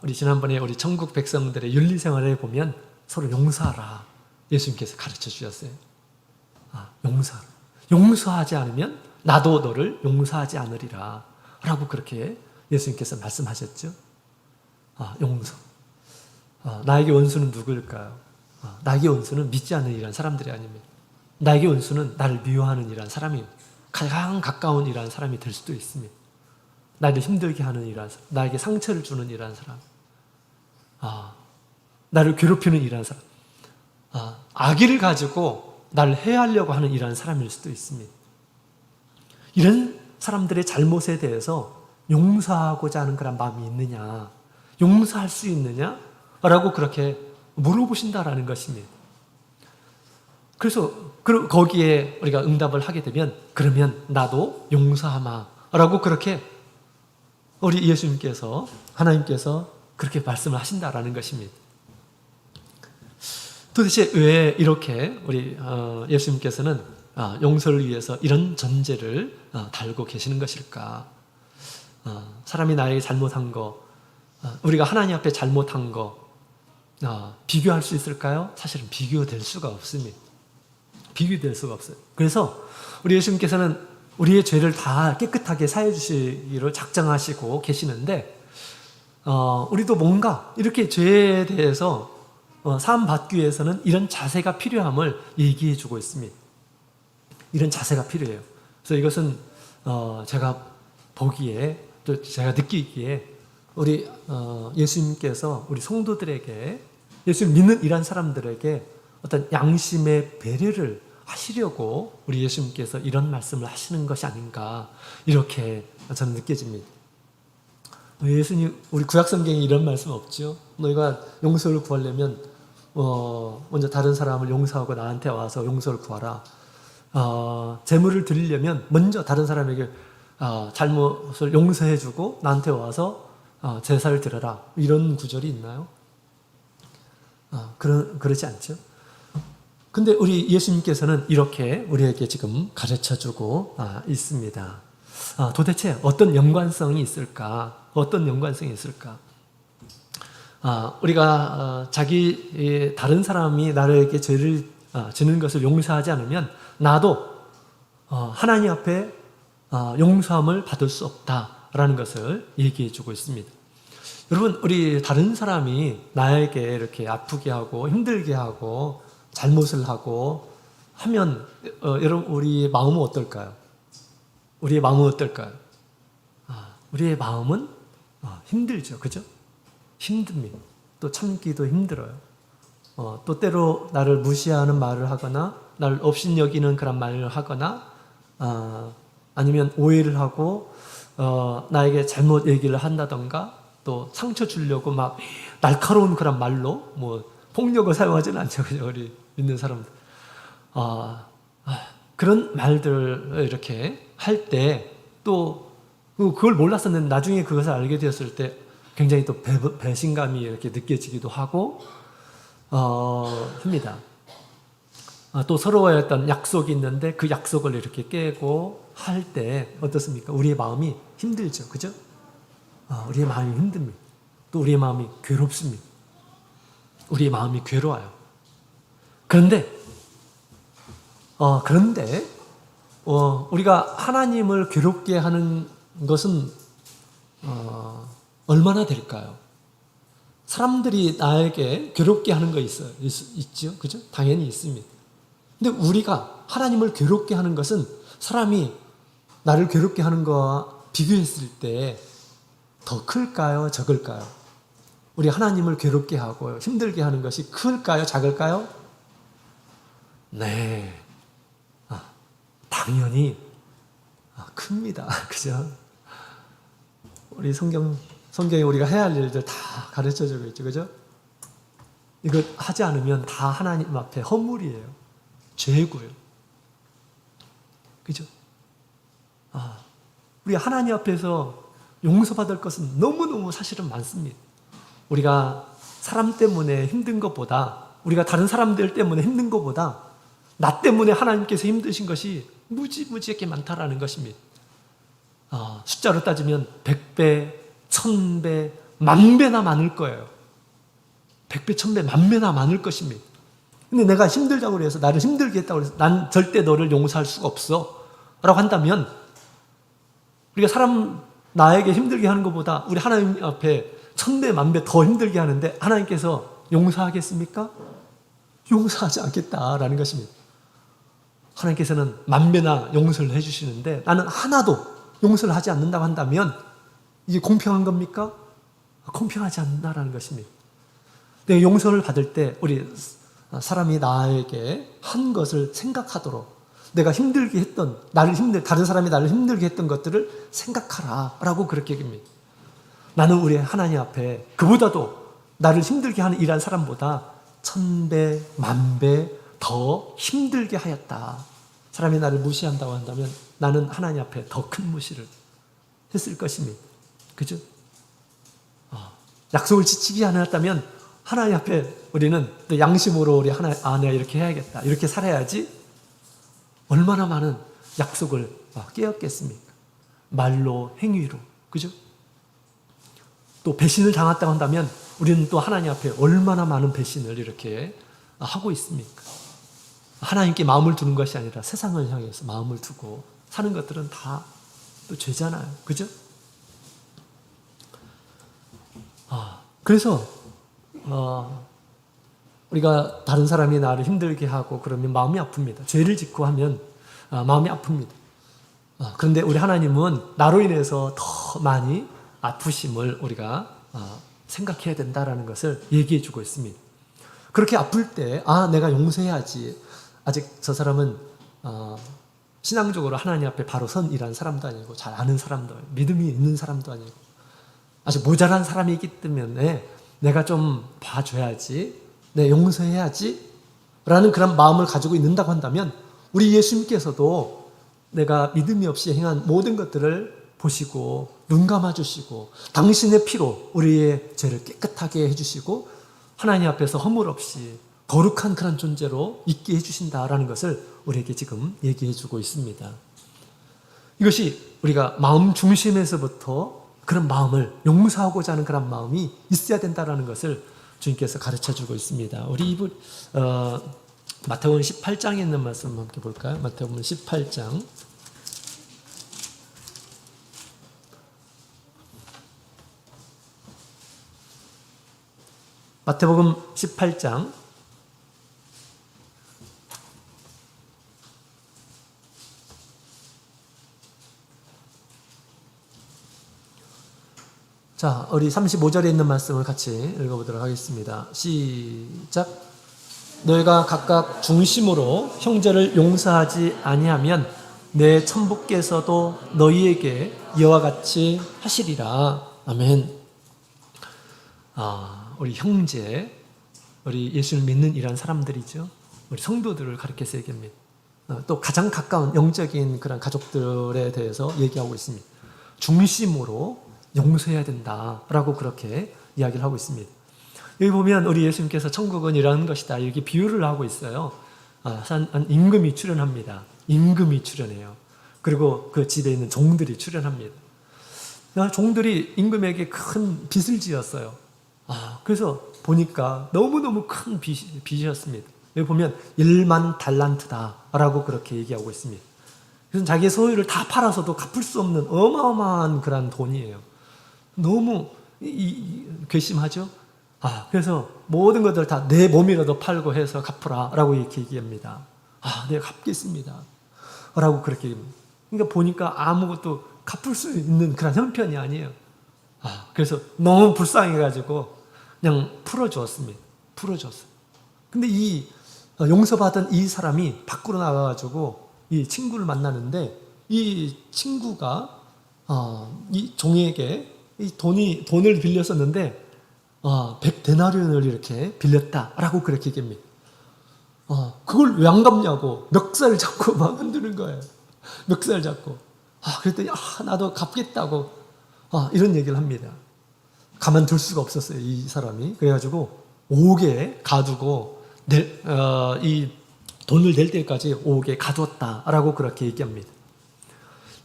우리 지난번에 우리 천국 백성들의 윤리 생활에 보면 서로 용서하라. 예수님께서 가르쳐 주셨어요. 용서하라. 용서하지 않으면 나도 너를 용서하지 않으리라. 라고 그렇게 예수님께서 말씀하셨죠. 용서. 나에게 원수는 누구일까요? 나에게 원수는 믿지 않는 이란 사람들이 아닙니다. 나에게 원수는 나를 미워하는 이란 사람이 가장 가까운 이란 사람이 될 수도 있습니다. 나를 힘들게 하는 이란 사람, 나에게 상처를 주는 이란 사람, 나를 괴롭히는 이란 사람, 악의를 가지고 나를 해하려고 하는 이란 사람일 수도 있습니다. 이런 사람들의 잘못에 대해서 용서하고자 하는 그런 마음이 있느냐, 용서할 수 있느냐? 라고 그렇게 물어보신다라는 것입니다. 그래서 거기에 우리가 응답을 하게 되면 그러면 나도 용서하마 라고 그렇게 우리 예수님께서 하나님께서 그렇게 말씀을 하신다라는 것입니다. 도대체 왜 이렇게 우리 예수님께서는 용서를 위해서 이런 전제를 달고 계시는 것일까? 사람이 나에게 잘못한 거, 우리가 하나님 앞에 잘못한 거 비교할 수 있을까요? 사실은 비교될 수가 없습니다. 비교될 수가 없어요. 그래서 우리 예수님께서는 우리의 죄를 다 깨끗하게 사해 주시기로 작정하시고 계시는데 우리도 뭔가 이렇게 죄에 대해서 사함 받기 위해서는 이런 자세가 필요함을 얘기해 주고 있습니다. 이런 자세가 필요해요. 그래서 이것은 제가 보기에 또 제가 느끼기에 우리 예수님께서 우리 성도들에게 예수를 믿는 이란 사람들에게 어떤 양심의 배려를 하시려고 우리 예수님께서 이런 말씀을 하시는 것이 아닌가 이렇게 저는 느껴집니다. 예수님 우리 구약성경에 이런 말씀 없죠. 너희가 용서를 구하려면 먼저 다른 사람을 용서하고 나한테 와서 용서를 구하라. 재물을 드리려면 먼저 다른 사람에게 잘못을 용서해주고 나한테 와서 제사를 드려라. 이런 구절이 있나요? 그러지 않죠. 근데 우리 예수님께서는 이렇게 우리에게 지금 가르쳐주고 있습니다. 도대체 어떤 연관성이 있을까? 어떤 연관성이 있을까? 우리가 다른 사람이 나에게 죄를 지는 것을 용서하지 않으면 나도 하나님 앞에 용서함을 받을 수 없다라는 것을 얘기해 주고 있습니다. 여러분, 우리 다른 사람이 나에게 이렇게 아프게 하고 힘들게 하고 잘못을 하고 하면 여러분 우리의 마음은 어떨까요? 우리의 마음은 어떨까요? 우리의 마음은 힘들죠. 그죠? 힘듭니다. 또 참기도 힘들어요. 또 때로 나를 무시하는 말을 하거나 나를 업신여기는 그런 말을 하거나 아니면 오해를 하고 나에게 잘못 얘기를 한다던가 또 상처 주려고 막 날카로운 그런 말로 폭력을 사용하지는 않죠. 그죠? 우리 믿는 사람들. 그런 말들을 이렇게 할 때 또 그걸 몰랐었는데 나중에 그것을 알게 되었을 때 굉장히 또 배신감이 이렇게 느껴지기도 하고 합니다. 또 서로의 어떤 약속이 있는데 그 약속을 이렇게 깨고 할 때 어떻습니까? 우리의 마음이 힘들죠. 그죠? 우리의 마음이 힘듭니다. 또 우리의 마음이 괴롭습니다. 우리의 마음이 괴로워요. 그런데 우리가 하나님을 괴롭게 하는 것은 얼마나 될까요? 사람들이 나에게 괴롭게 하는 거 있죠? 그죠? 당연히 있습니다. 근데 우리가 하나님을 괴롭게 하는 것은 사람이 나를 괴롭게 하는 거와 비교했을 때 더 클까요? 적을까요? 우리 하나님을 괴롭게 하고 힘들게 하는 것이 클까요? 작을까요? 네. 당연히 큽니다. 그죠? 우리 성경에 우리가 해야 할 일들 다 가르쳐 주고 있죠. 그죠? 이거 하지 않으면 다 하나님 앞에 허물이에요. 죄고요. 그죠? 우리 하나님 앞에서 용서받을 것은 너무너무 사실은 많습니다. 우리가 사람 때문에 힘든 것보다 우리가 다른 사람들 때문에 힘든 것보다 나 때문에 하나님께서 힘드신 것이 무지무지하게 많다라는 것입니다. 숫자로 따지면 100배, 1000배, 만 배나 많을 거예요. 100배, 1000배, 만 배나 많을 것입니다. 근데 내가 힘들다고 그래서 나를 힘들게 했다고 그래서 난 절대 너를 용서할 수가 없어 라고 한다면 우리가 사람 나에게 힘들게 하는 것보다 우리 하나님 앞에 1000배, 만배 더 힘들게 하는데 하나님께서 용서하겠습니까? 용서하지 않겠다라는 것입니다. 하나님께서는 만 배나 용서를 해주시는데 나는 하나도 용서를 하지 않는다고 한다면 이게 공평한 겁니까? 공평하지 않는다라는 것입니다. 내가 용서를 받을 때 우리 사람이 나에게 한 것을 생각하도록 내가 힘들게 했던 다른 사람이 나를 힘들게 했던 것들을 생각하라 라고 그렇게 얘기합니다. 나는 우리 하나님 앞에 그보다도 나를 힘들게 하는 이란 사람보다 1000배, 만배 더 힘들게 하였다. 사람이 나를 무시한다고 한다면 나는 하나님 앞에 더 큰 무시를 했을 것입니다. 그죠? 약속을 지키지 않았다면 하나님 앞에 우리는 또 양심으로 우리 내가 이렇게 해야겠다. 이렇게 살아야지 얼마나 많은 약속을 깨었겠습니까? 말로, 행위로. 그죠? 또 배신을 당했다고 한다면 우리는 또 하나님 앞에 얼마나 많은 배신을 이렇게 하고 있습니까? 하나님께 마음을 두는 것이 아니라 세상을 향해서 마음을 두고 사는 것들은 다 또 죄잖아요. 그죠? 그래서 우리가 다른 사람이 나를 힘들게 하고 그러면 마음이 아픕니다. 죄를 짓고 하면 마음이 아픕니다. 그런데 우리 하나님은 나로 인해서 더 많이 아프심을 우리가 생각해야 된다라는 것을 얘기해 주고 있습니다. 그렇게 아플 때 내가 용서해야지. 아직 저 사람은 신앙적으로 하나님 앞에 바로 선 일한 사람도 아니고 잘 아는 사람도 아니고 믿음이 있는 사람도 아니고 아주 모자란 사람이기 때문에 내가 좀 봐줘야지, 내 용서해야지 라는 그런 마음을 가지고 있는다고 한다면 우리 예수님께서도 내가 믿음이 없이 행한 모든 것들을 보시고 눈 감아주시고 당신의 피로 우리의 죄를 깨끗하게 해주시고 하나님 앞에서 허물 없이 거룩한 그런 존재로 있게 해주신다라는 것을 우리에게 지금 얘기해 주고 있습니다. 이것이 우리가 마음 중심에서부터 그런 마음을 용서하고자 하는 그런 마음이 있어야 된다는 것을 주님께서 가르쳐 주고 있습니다. 우리 마태복음 18장에 있는 말씀 함께 볼까요? 마태복음 18장. 마태복음 18장 자, 우리 35절에 있는 말씀을 같이 읽어보도록 하겠습니다. 시작. 너희가 각각 중심으로 형제를 용서하지 아니하면 내 천부께서도 너희에게 이와 같이 하시리라. 아멘. 우리 형제, 우리 예수를 믿는 이런 사람들이죠. 우리 성도들을 가리켜서 얘기합니다. 또 가장 가까운 영적인 그런 가족들에 대해서 얘기하고 있습니다. 중심으로 용서해야 된다라고 그렇게 이야기를 하고 있습니다. 여기 보면 우리 예수님께서 천국은 이러한 것이다 이렇게 비유를 하고 있어요. 임금이 출연합니다. 임금이 출연해요. 그리고 그 집에 있는 종들이 출연합니다. 종들이 임금에게 큰 빚을 지었어요. 그래서 보니까 너무너무 큰 빚이었습니다. 여기 보면 1만 달란트다라고 그렇게 얘기하고 있습니다. 그래서 자기의 소유를 다 팔아서도 갚을 수 없는 어마어마한 그런 돈이에요. 너무 괘씸하죠? 그래서 모든 것들 다 내 몸이라도 팔고 해서 갚으라 라고 이렇게 얘기합니다. 내가 갚겠습니다 라고 그렇게 얘기합니다. 그러니까 보니까 아무것도 갚을 수 있는 그런 형편이 아니에요. 그래서 너무 불쌍해가지고 그냥 풀어주었습니다. 풀어줬어요. 근데 이 용서받은 이 사람이 밖으로 나가가지고 이 친구를 만나는데 이 친구가 이 종에게 이 돈을 빌렸었는데 100데나리온을 이렇게 빌렸다라고 그렇게 얘기합니다. 그걸 왜 안 갚냐고 멱살 잡고 막 흔드는 거예요. 멱살 잡고. 그랬더니 나도 갚겠다고 이런 얘기를 합니다. 가만둘 수가 없었어요, 이 사람이. 그래가지고 옥에 가두고 이 돈을 낼 때까지 옥에 가두었다라고 그렇게 얘기합니다.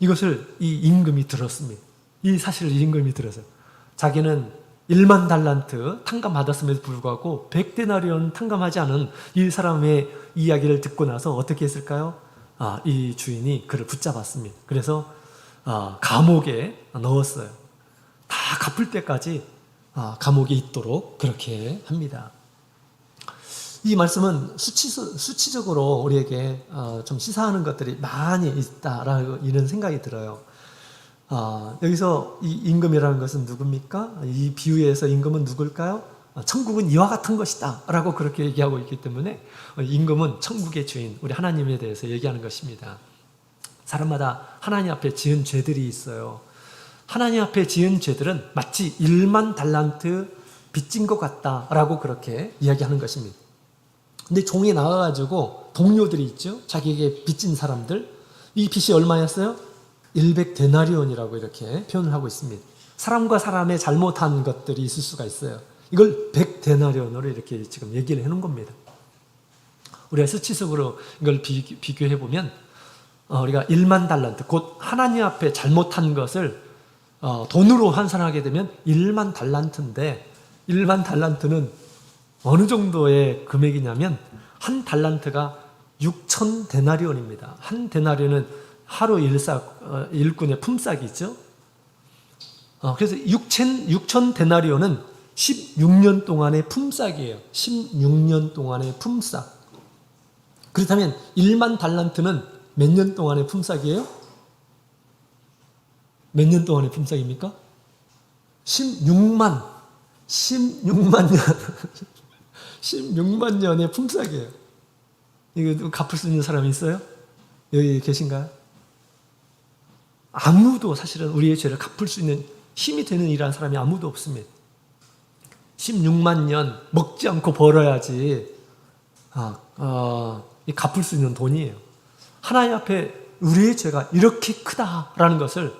이것을 이 임금이 들었습니다. 이 사실을 임금이 들어서 자기는 1만 달란트 탕감받았음에도 불구하고 100데나리온 탕감하지 않은 이 사람의 이야기를 듣고 나서 어떻게 했을까요? 이 주인이 그를 붙잡았습니다. 그래서 감옥에 넣었어요. 다 갚을 때까지 감옥에 있도록 그렇게 합니다. 이 말씀은 수치적으로 우리에게 좀 시사하는 것들이 많이 있다라고 이런 생각이 들어요. 여기서 이 임금이라는 것은 누굽니까? 이 비유에서 임금은 누굴까요? 천국은 이와 같은 것이다 라고 그렇게 얘기하고 있기 때문에 임금은 천국의 주인, 우리 하나님에 대해서 얘기하는 것입니다. 사람마다 하나님 앞에 지은 죄들이 있어요. 하나님 앞에 지은 죄들은 마치 1만 달란트 빚진 것 같다라고 그렇게 이야기하는 것입니다. 근데 종이 나가가지고 동료들이 있죠. 자기에게 빚진 사람들. 이 빚이 얼마였어요? 100데나리온이라고 이렇게 표현을 하고 있습니다. 사람과 사람의 잘못한 것들이 있을 수가 있어요. 이걸 100데나리온으로 이렇게 지금 얘기를 해놓은 겁니다. 우리가 수치적으로 이걸 비교해보면 우리가 1만 달란트, 곧 하나님 앞에 잘못한 것을 돈으로 환산하게 되면 1만 달란트인데 1만 달란트는 어느 정도의 금액이냐면 한 달란트가 6,000데나리온입니다. 한 데나리온은 하루 일꾼의 품삯이죠. 그래서 6,000데나리온은 16년 동안의 품삯이에요. 16년 동안의 품삯. 그렇다면 1만 달란트는 몇 년 동안의 품삯이에요? 몇 년 동안의 품삯입니까? 16만 년. 16만 년의 품삯이에요. 이거 갚을 수 있는 사람이 있어요? 여기 계신가요? 아무도 사실은 우리의 죄를 갚을 수 있는 힘이 되는 일한 사람이 아무도 없습니다. 16만 년 먹지 않고 벌어야지 갚을 수 있는 돈이에요. 하나님 앞에 우리의 죄가 이렇게 크다라는 것을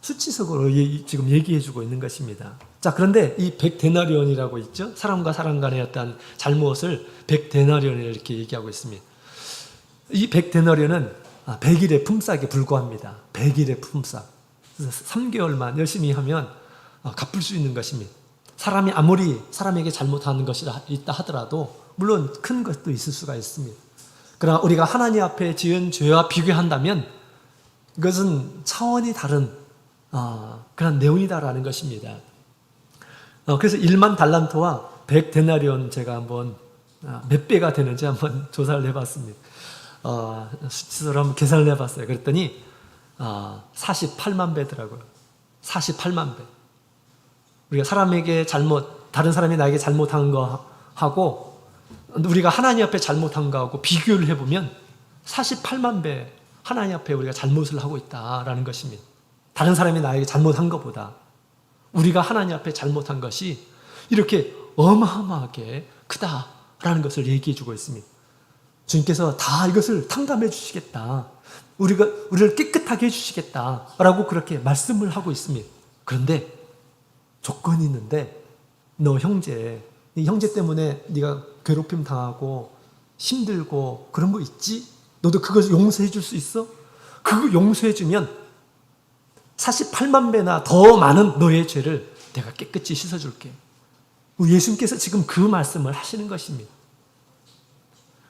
수치적으로 지금 얘기해주고 있는 것입니다. 자, 그런데 이 100데나리온이라고 있죠? 사람과 사람 간의 어떤 잘못을 100데나리온을 이렇게 얘기하고 있습니다. 이 100데나리온은 100일의 품삯에 불과합니다. 100일의 품삯. 그래서 3개월만 열심히 하면 갚을 수 있는 것입니다. 사람이 아무리 사람에게 잘못하는 것이 있다 하더라도 물론 큰 것도 있을 수가 있습니다. 그러나 우리가 하나님 앞에 지은 죄와 비교한다면 이것은 차원이 다른 그런 내용이다라는 것입니다. 그래서 1만 달란트와 100데나리온 제가 한번 몇 배가 되는지 한번 조사를 해봤습니다. 수치로 한번 계산을 해봤어요. 그랬더니 48만 배더라고요. 48만 배. 우리가 사람에게 다른 사람이 나에게 잘못한 거 하고 우리가 하나님 앞에 잘못한 거하고 비교를 해보면 48만 배 하나님 앞에 우리가 잘못을 하고 있다라는 것입니다. 다른 사람이 나에게 잘못한 것보다 우리가 하나님 앞에 잘못한 것이 이렇게 어마어마하게 크다라는 것을 얘기해 주고 있습니다. 주님께서 다 이것을 탕감해 주시겠다. 우리를 깨끗하게 해 주시겠다라고 그렇게 말씀을 하고 있습니다. 그런데 조건이 있는데 너 형제, 네 형제 때문에 네가 괴롭힘 당하고 힘들고 그런 거 있지? 너도 그것을 용서해 줄 수 있어? 그거 용서해 주면 48만 배나 더 많은 너의 죄를 내가 깨끗이 씻어줄게. 예수님께서 지금 그 말씀을 하시는 것입니다.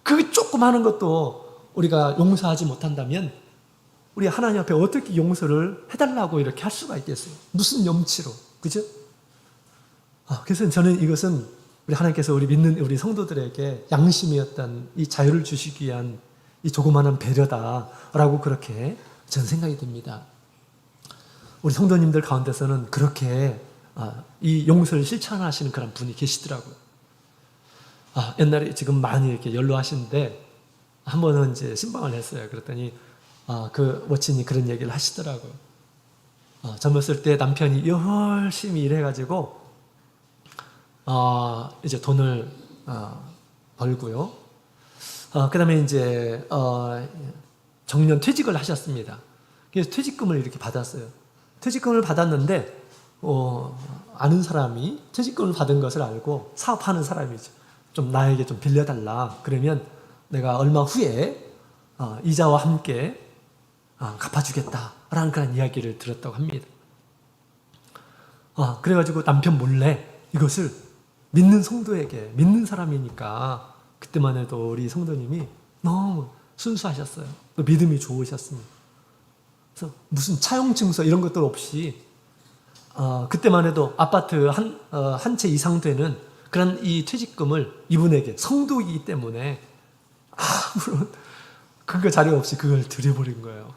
그 조그마한 것도 우리가 용서하지 못한다면 우리 하나님 앞에 어떻게 용서를 해달라고 이렇게 할 수가 있겠어요? 무슨 염치로, 그죠? 그래서 저는 이것은 우리 하나님께서 우리 믿는 우리 성도들에게 양심이었던 이 자유를 주시기 위한 이 조그마한 배려다라고 그렇게 저는 생각이 듭니다. 우리 성도님들 가운데서는 그렇게 이 용서를 실천하시는 그런 분이 계시더라고요. 옛날에 지금 많이 이렇게 연로하시는데 한 번은 이제 신방을 했어요. 그랬더니 그 모친이 그런 얘기를 하시더라고요. 젊었을 때 남편이 열심히 일해가지고 이제 돈을 벌고요. 그다음에 이제 정년 퇴직을 하셨습니다. 그래서 퇴직금을 이렇게 받았어요. 퇴직금을 받았는데 아는 사람이 퇴직금을 받은 것을 알고 사업하는 사람이죠. 좀 나에게 좀 빌려달라. 그러면 내가 얼마 후에 이자와 함께 갚아주겠다라는 그런 이야기를 들었다고 합니다. 그래가지고 남편 몰래 이것을 믿는 성도에게, 믿는 사람이니까 그때만 해도 우리 성도님이 너무 순수하셨어요. 또 믿음이 좋으셨습니다. 그래서 무슨 차용 증서 이런 것들 없이 그때만 해도 아파트 한 채 이상 되는 그런 이 퇴직금을 이분에게, 성도이기 때문에 아무런 근거 자료 없이 그걸 드려버린 거예요.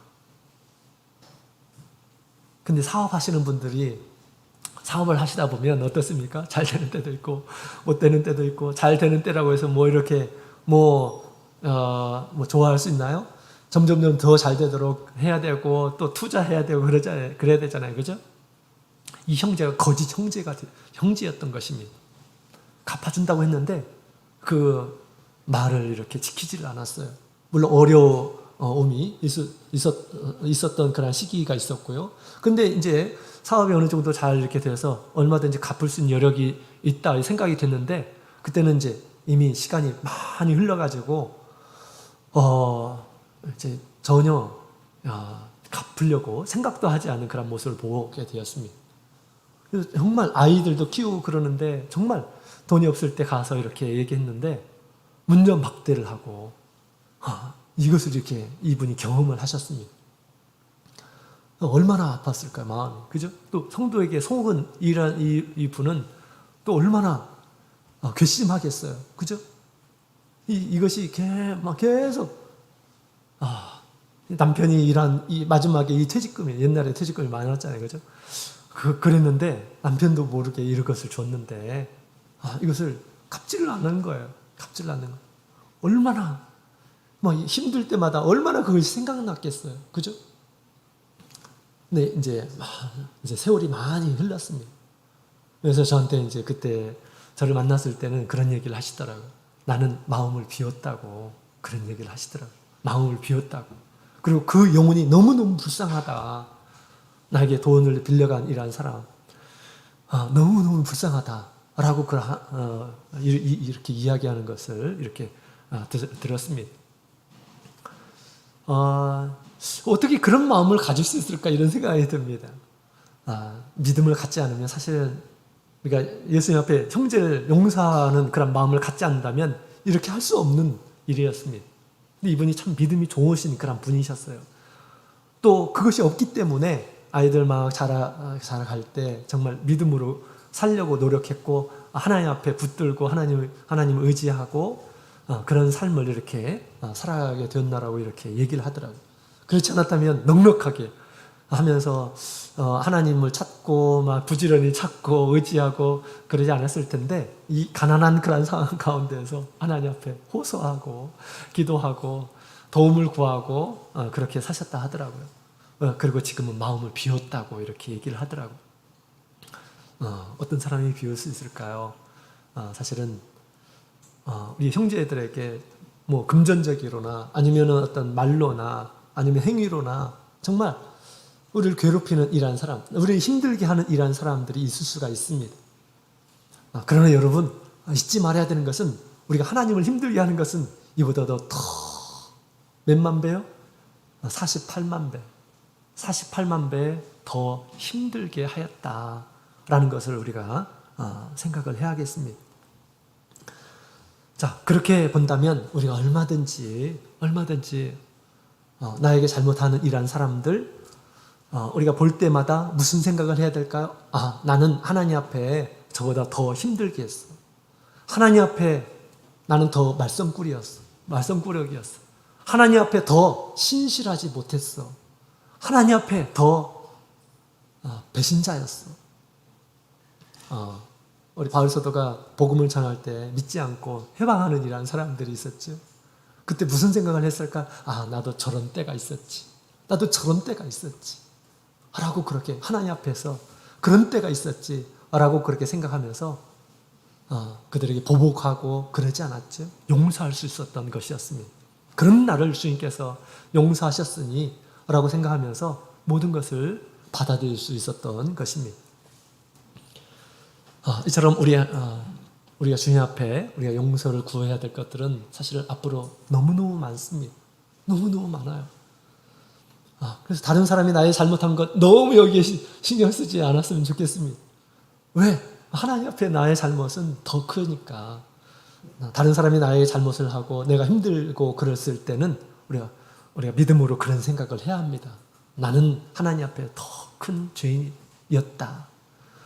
근데 사업하시는 분들이 사업을 하시다 보면 어떻습니까? 잘 되는 때도 있고 못 되는 때도 있고, 잘 되는 때라고 해서 뭐 이렇게 좋아할 수 있나요? 점점점 더 잘 되도록 해야 되고 또 투자해야 되고 그래야 되잖아요. 그죠? 이 형제가 거짓 형제였던 것입니다. 갚아준다고 했는데 그 말을 이렇게 지키지를 않았어요. 물론 어려움이 있었던 그런 시기가 있었고요. 근데 이제 사업이 어느 정도 잘 이렇게 돼서 얼마든지 갚을 수 있는 여력이 있다 생각이 됐는데, 그때는 이제 이미 시간이 많이 흘러가지고 이제 전혀 갚으려고 생각도 하지 않은 그런 모습을 보게 되었습니다. 그래서 정말 아이들도 키우고 그러는데 정말 돈이 없을 때 가서 이렇게 얘기했는데 문전박대를 하고 이것을 이렇게 이분이 경험을 하셨습니다. 얼마나 아팠을까요, 마음이. 그죠? 또 성도에게 속은 이 분은 또 얼마나 괘씸하겠어요. 그죠? 이것이 계속 남편이 일한 이 마지막에 이 퇴직금이, 옛날에 퇴직금이 많았잖아요. 그죠? 그랬는데 남편도 모르게 이것을 줬는데 이것을 갚지를 않는 거예요. 갚지를 않는 거예요. 얼마나 힘들 때마다 얼마나 그것이 생각났겠어요. 그죠? 근데 이제 세월이 많이 흘렀습니다. 그래서 저한테 이제 그때 저를 만났을 때는 그런 얘기를 하시더라고요. 나는 마음을 비웠다고. 그런 얘기를 하시더라고요. 마음을 비웠다고. 그리고 그 영혼이 너무너무 불쌍하다. 나에게 돈을 빌려간 이러한 사람. 너무너무 불쌍하다라고 이렇게 이야기하는 것을 이렇게 들었습니다. 어떻게 그런 마음을 가질 수 있을까 이런 생각이 듭니다. 믿음을 갖지 않으면 사실은 우리가 예수님 앞에 형제를 용서하는 그런 마음을 갖지 않는다면 이렇게 할 수 없는 일이었습니다. 근데 이분이 참 믿음이 좋으신 그런 분이셨어요. 또 그것이 없기 때문에 아이들 막 자라갈 때 정말 믿음으로 살려고 노력했고 하나님 앞에 붙들고 하나님을 의지하고 그런 삶을 이렇게 살아가게 되었나라고 이렇게 얘기를 하더라고요. 그렇지 않았다면 넉넉하게 하면서 하나님을 찾고 막 부지런히 찾고 의지하고 그러지 않았을 텐데, 이 가난한 그런 상황 가운데서 하나님 앞에 호소하고 기도하고 도움을 구하고 그렇게 사셨다 하더라고요. 그리고 지금은 마음을 비웠다고 이렇게 얘기를 하더라고요. 어떤 사람이 비울 수 있을까요? 사실은 우리 형제들에게 금전적으로나 아니면 어떤 말로나 아니면 행위로나 정말 우리를 괴롭히는 이러한 사람, 우리를 힘들게 하는 이러한 사람들이 있을 수가 있습니다. 그러나 여러분 잊지 말아야 되는 것은, 우리가 하나님을 힘들게 하는 것은 이보다도 더 몇만 배요? 48만 배. 48만 배 더 힘들게 하였다라는 것을 우리가 생각을 해야겠습니다. 자, 그렇게 본다면 우리가 얼마든지 나에게 잘못하는 이러한 사람들 우리가 볼 때마다 무슨 생각을 해야 될까요? 나는 하나님 앞에 저보다 더 힘들게 했어. 하나님 앞에 나는 더 말썽꾸러기였어. 하나님 앞에 더 신실하지 못했어. 하나님 앞에 더 배신자였어. 우리 바울 사도가 복음을 전할 때 믿지 않고 해방하는 이라는 사람들이 있었죠. 그때 무슨 생각을 했을까? 나도 저런 때가 있었지. 나도 저런 때가 있었지. 라고 그렇게 하나님 앞에서 그런 때가 있었지. 라고 그렇게 생각하면서 그들에게 보복하고 그러지 않았죠. 용서할 수 있었던 것이었습니다. 그런 나를 주님께서 용서하셨으니 라고 생각하면서 모든 것을 받아들일 수 있었던 것입니다. 이처럼 우리가 주님 앞에 우리가 용서를 구해야 될 것들은 사실 앞으로 너무너무 많습니다. 너무너무 많아요. 그래서 다른 사람이 나의 잘못한 것 너무 여기에 신경 쓰지 않았으면 좋겠습니다. 왜? 하나님 앞에 나의 잘못은 더 크니까 다른 사람이 나의 잘못을 하고 내가 힘들고 그랬을 때는 우리가 믿음으로 그런 생각을 해야 합니다. 나는 하나님 앞에 더 큰 죄인이었다.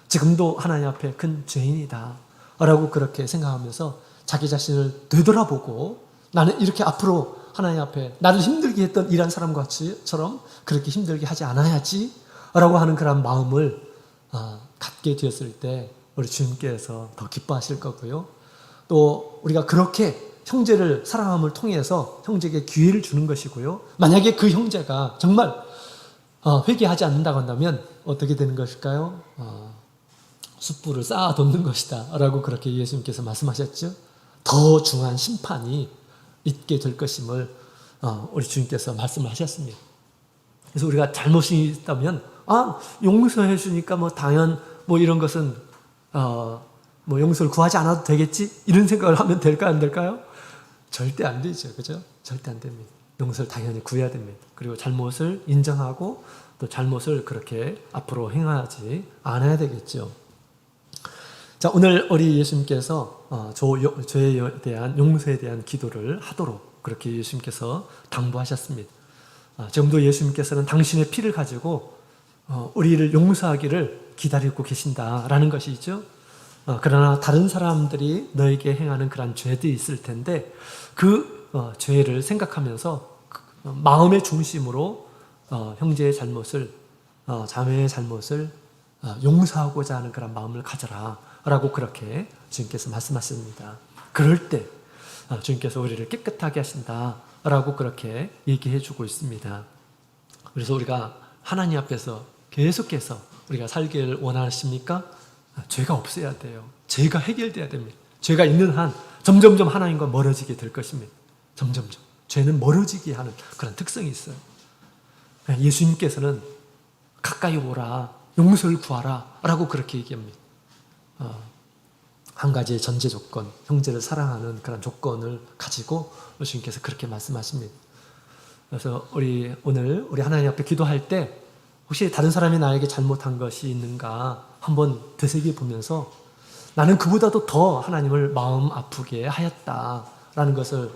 지금도 하나님 앞에 큰 죄인이다. 라고 그렇게 생각하면서 자기 자신을 되돌아보고 나는 이렇게 앞으로 하나님 앞에 나를 힘들게 했던 이란 사람처럼 그렇게 힘들게 하지 않아야지 라고 하는 그런 마음을 갖게 되었을 때 우리 주님께서 더 기뻐하실 거고요. 또 우리가 그렇게 형제를 사랑함을 통해서 형제에게 기회를 주는 것이고요. 만약에 그 형제가 정말 회개하지 않는다고 한다면 어떻게 되는 것일까요? 숯불을 쌓아놓는 것이다 라고 그렇게 예수님께서 말씀하셨죠. 더 중한 심판이 있게 될 것임을 우리 주님께서 말씀을 하셨습니다. 그래서 우리가 잘못이 있다면 용서해 주니까 당연 이런 것은 용서를 구하지 않아도 되겠지 이런 생각을 하면 될까요, 안 될까요? 절대 안 되죠, 그죠? 절대 안 됩니다. 용서를 당연히 구해야 됩니다. 그리고 잘못을 인정하고 또 잘못을 그렇게 앞으로 행하지 않아야 되겠죠. 자, 오늘 우리 예수님께서 죄에 대한 용서에 대한 기도를 하도록 그렇게 예수님께서 당부하셨습니다. 지금도 예수님께서는 당신의 피를 가지고 우리를 용서하기를 기다리고 계신다라는 것이죠. 그러나 다른 사람들이 너에게 행하는 그런 죄들이 있을 텐데 그 죄를 생각하면서 마음의 중심으로 형제의 잘못을 자매의 잘못을 용서하고자 하는 그런 마음을 가져라 라고 그렇게 주님께서 말씀하십니다. 그럴 때 주님께서 우리를 깨끗하게 하신다 라고 그렇게 얘기해 주고 있습니다. 그래서 우리가 하나님 앞에서 계속해서 우리가 살기를 원하십니까? 죄가 없어야 돼요. 죄가 해결돼야 됩니다. 죄가 있는 한 점점점 하나님과 멀어지게 될 것입니다. 점점점. 죄는 멀어지게 하는 그런 특성이 있어요. 예수님께서는 가까이 오라, 용서를 구하라 라고 그렇게 얘기합니다. 한 가지의 전제 조건, 형제를 사랑하는 그런 조건을 가지고 주님께서 그렇게 말씀하십니다. 그래서 오늘 우리 하나님 앞에 기도할 때 혹시 다른 사람이 나에게 잘못한 것이 있는가 한번 되새겨 보면서 나는 그보다도 더 하나님을 마음 아프게 하였다라는 것을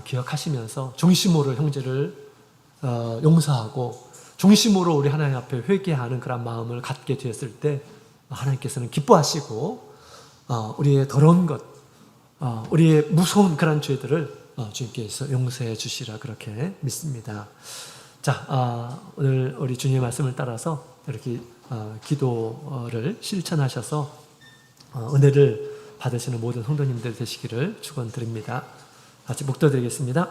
기억하시면서 중심으로 형제를 용서하고 중심으로 우리 하나님 앞에 회개하는 그런 마음을 갖게 되었을 때 하나님께서는 기뻐하시고 우리의 더러운 것, 우리의 무서운 그런 죄들을 주님께서 용서해 주시라 그렇게 믿습니다. 자, 오늘 우리 주님의 말씀을 따라서 이렇게 기도를 실천하셔서 은혜를 받으시는 모든 성도님들 되시기를 축원드립니다. 같이 묵도드리겠습니다.